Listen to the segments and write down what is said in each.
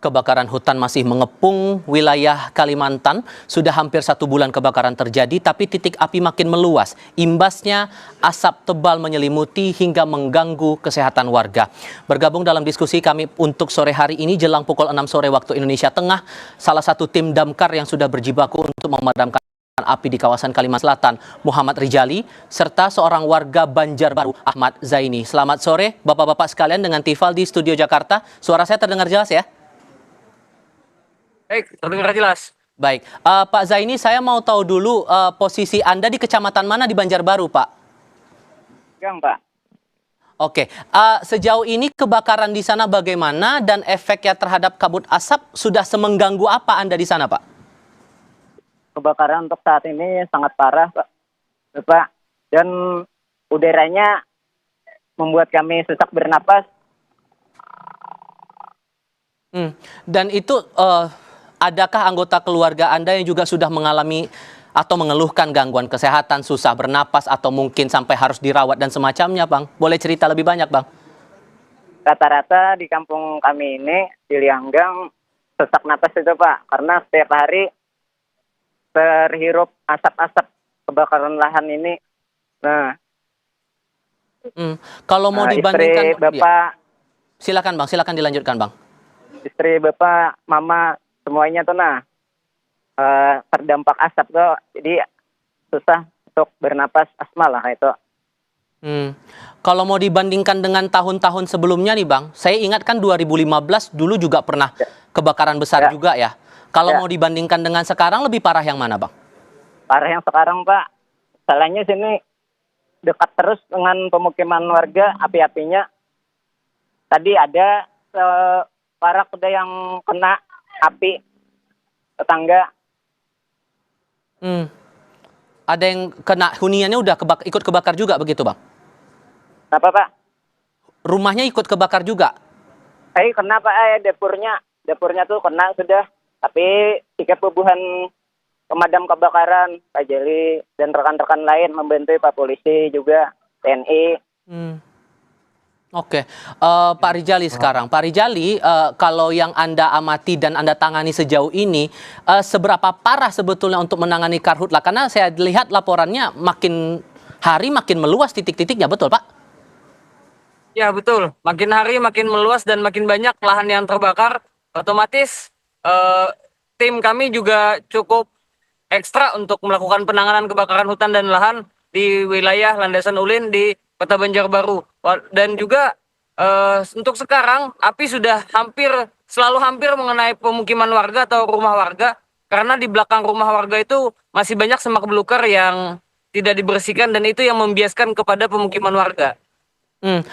Kebakaran hutan masih mengepung wilayah Kalimantan. Sudah hampir 1 bulan kebakaran terjadi, tapi titik api makin meluas. Imbasnya, asap tebal menyelimuti hingga mengganggu kesehatan warga. Bergabung dalam diskusi kami untuk sore hari ini jelang pukul 6 sore waktu Indonesia Tengah, salah satu tim damkar yang sudah berjibaku untuk memadamkan api di kawasan Kalimantan Selatan, Muhammad Rijali, serta seorang warga Banjarbaru, Ahmad Zaini. Selamat sore, Bapak-Bapak sekalian dengan Tifal di Studio Jakarta. Suara saya terdengar jelas ya? Baik, terdengar jelas. Baik, Pak Zaini, saya mau tahu dulu posisi Anda di kecamatan mana di Banjarbaru, Pak? Gang, Pak. Oke, sejauh ini kebakaran di sana bagaimana dan efeknya terhadap kabut asap sudah semengganggu apa Anda di sana, Pak? Kebakaran untuk saat ini sangat parah, Pak. Bapak. Dan udaranya membuat kami sesak bernapas. Dan itu adakah anggota keluarga Anda yang juga sudah mengalami atau mengeluhkan gangguan kesehatan, susah bernapas, atau mungkin sampai harus dirawat dan semacamnya, Bang? Boleh cerita lebih banyak, Bang? Rata-rata di kampung kami ini, di Lianggang, sesak napas itu, Pak. Karena setiap hari terhirup asap-asap kebakaran lahan ini. Nah, Kalau mau dibandingkan, istri Bapak, silakan Bang, silakan dilanjutkan, Bang. istri Bapak, Mama, semuanya tuh terdampak asap tuh. Jadi susah untuk bernapas, asma lah itu. Kalau mau dibandingkan dengan tahun-tahun sebelumnya nih Bang, saya ingat kan 2015 dulu juga pernah kebakaran besar juga ya. Kalau mau dibandingkan dengan sekarang lebih parah yang mana Bang? Parah yang sekarang, Pak. Salahnya sini dekat terus dengan pemukiman warga, api-apinya. Tadi ada para kuda yang kena api tetangga. Ada yang kena huniannya udah ikut kebakar juga begitu Bang? Kenapa, Pak? Rumahnya ikut kebakar juga? Kena, Pak. Dapurnya tuh kena sudah. Tapi 3 pubuhan pemadam kebakaran, Pak Jeli dan rekan-rekan lain membantu Pak Polisi juga, TNI. Oke, Pak Rijali sekarang. Pak Rijali, kalau yang Anda amati dan Anda tangani sejauh ini, seberapa parah sebetulnya untuk menangani karhutla? Karena saya lihat laporannya makin hari makin meluas titik-titiknya, betul Pak? Ya, betul. Makin hari makin meluas dan makin banyak lahan yang terbakar. Otomatis tim kami juga cukup ekstra untuk melakukan penanganan kebakaran hutan dan lahan di wilayah Landasan Ulin di Kota Banjarbaru. Dan juga untuk sekarang api sudah selalu hampir mengenai pemukiman warga atau rumah warga, karena di belakang rumah warga itu masih banyak semak belukar yang tidak dibersihkan dan itu yang membiaskan kepada pemukiman warga.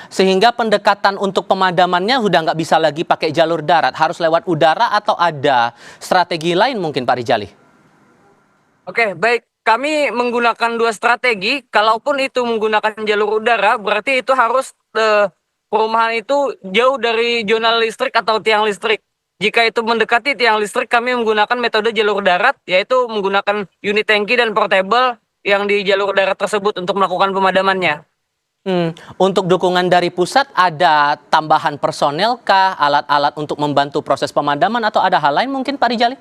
Sehingga pendekatan untuk pemadamannya sudah nggak bisa lagi pakai jalur darat, harus lewat udara atau ada strategi lain mungkin Pak Rijali? Oke, baik. Kami menggunakan 2 strategi. Kalaupun itu menggunakan jalur udara, berarti itu harus perumahan itu jauh dari zona listrik atau tiang listrik. Jika itu mendekati tiang listrik, kami menggunakan metode jalur darat, yaitu menggunakan unit tangki dan portable yang di jalur darat tersebut untuk melakukan pemadamannya. Untuk dukungan dari pusat ada tambahan personel kah, alat-alat untuk membantu proses pemadaman atau ada hal lain mungkin Pak Rijali?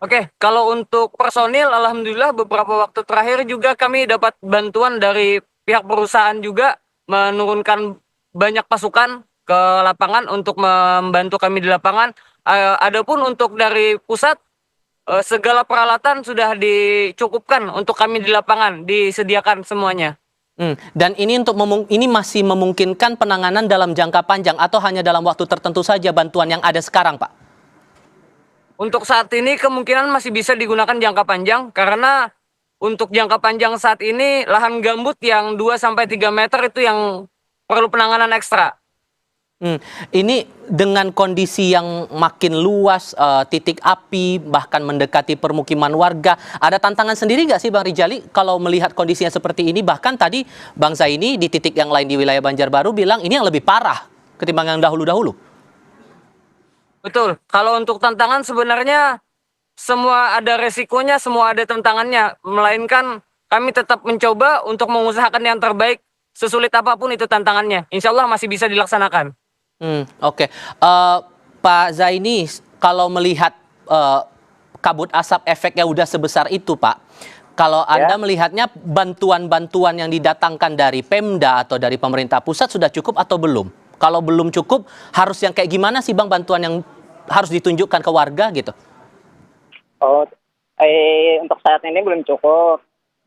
Oke, kalau untuk personil, alhamdulillah beberapa waktu terakhir juga kami dapat bantuan dari pihak perusahaan juga menurunkan banyak pasukan ke lapangan untuk membantu kami di lapangan. Adapun untuk dari pusat, segala peralatan sudah dicukupkan untuk kami di lapangan, disediakan semuanya. Dan ini ini masih memungkinkan penanganan dalam jangka panjang atau hanya dalam waktu tertentu saja bantuan yang ada sekarang, Pak? Untuk saat ini kemungkinan masih bisa digunakan jangka panjang, karena untuk jangka panjang saat ini lahan gambut yang 2-3 meter itu yang perlu penanganan ekstra. Ini dengan kondisi yang makin luas, titik api bahkan mendekati permukiman warga, ada tantangan sendiri nggak sih Bang Rijali kalau melihat kondisinya seperti ini? Bahkan tadi Bang Zaini di titik yang lain di wilayah Banjarbaru bilang ini yang lebih parah ketimbang yang dahulu-dahulu. Betul, kalau untuk tantangan sebenarnya semua ada resikonya, semua ada tantangannya, melainkan kami tetap mencoba untuk mengusahakan yang terbaik, sesulit apapun itu tantangannya. Insya Allah masih bisa dilaksanakan. Oke. Pak Zaini, kalau melihat kabut asap efeknya udah sebesar itu, Pak, kalau Anda melihatnya bantuan-bantuan yang didatangkan dari Pemda atau dari pemerintah pusat sudah cukup atau belum? Kalau belum cukup, harus yang kayak gimana sih Bang bantuan yang harus ditunjukkan ke warga gitu? Oh, untuk saat ini belum cukup.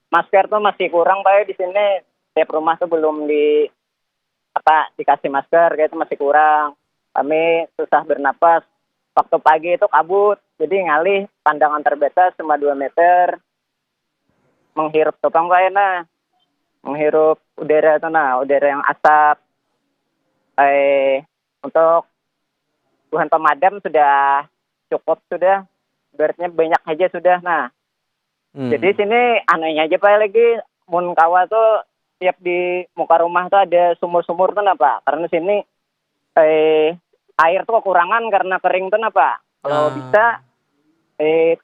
Masker tuh masih kurang Pak di sini. Setiap rumah tuh belum dikasih masker, kayak itu masih kurang. Kami susah bernapas. Waktu pagi itu kabut, jadi ngalih pandangan terbatas cuma 2 meter. Menghirup topang Pak nah. Menghirup udara itu udara yang asap. Untuk bahan pemadam sudah cukup sudah. Beratnya banyak aja sudah. Nah, jadi sini anehnya aja Pak lagi mun kawa tuh tiap di muka rumah tuh ada sumur-sumur tuh Pak. Karena sini air tuh kekurangan karena kering tuh Pak. Kalau bisa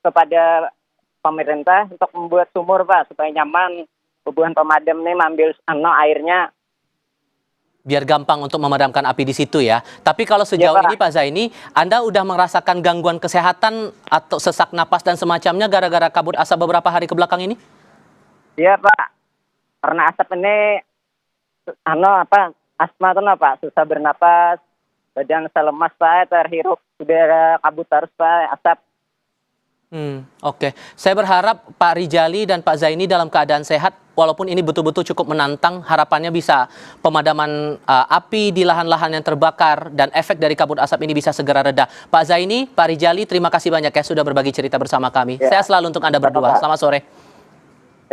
kepada pemerintah untuk membuat sumur Pak supaya nyaman hubungan pemadam nih mengambil airnya. Biar gampang untuk memadamkan api di situ ya. Tapi kalau sejauh ini Pak Zaini, Anda udah merasakan gangguan kesehatan atau sesak napas dan semacamnya gara-gara kabut asap beberapa hari ke belakang ini? Iya Pak. Karena asap ini asma tuh Pak, susah bernapas, badan selemas Pak, terhirup udara kabut terus Pak, asap. Oke. Saya berharap Pak Rijali dan Pak Zaini dalam keadaan sehat, walaupun ini betul-betul cukup menantang, harapannya bisa pemadaman api di lahan-lahan yang terbakar dan efek dari kabut asap ini bisa segera reda. Pak Zaini, Pak Rijali, terima kasih banyak ya sudah berbagi cerita bersama kami. Sehat selalu untuk Anda berdua. Selamat sore.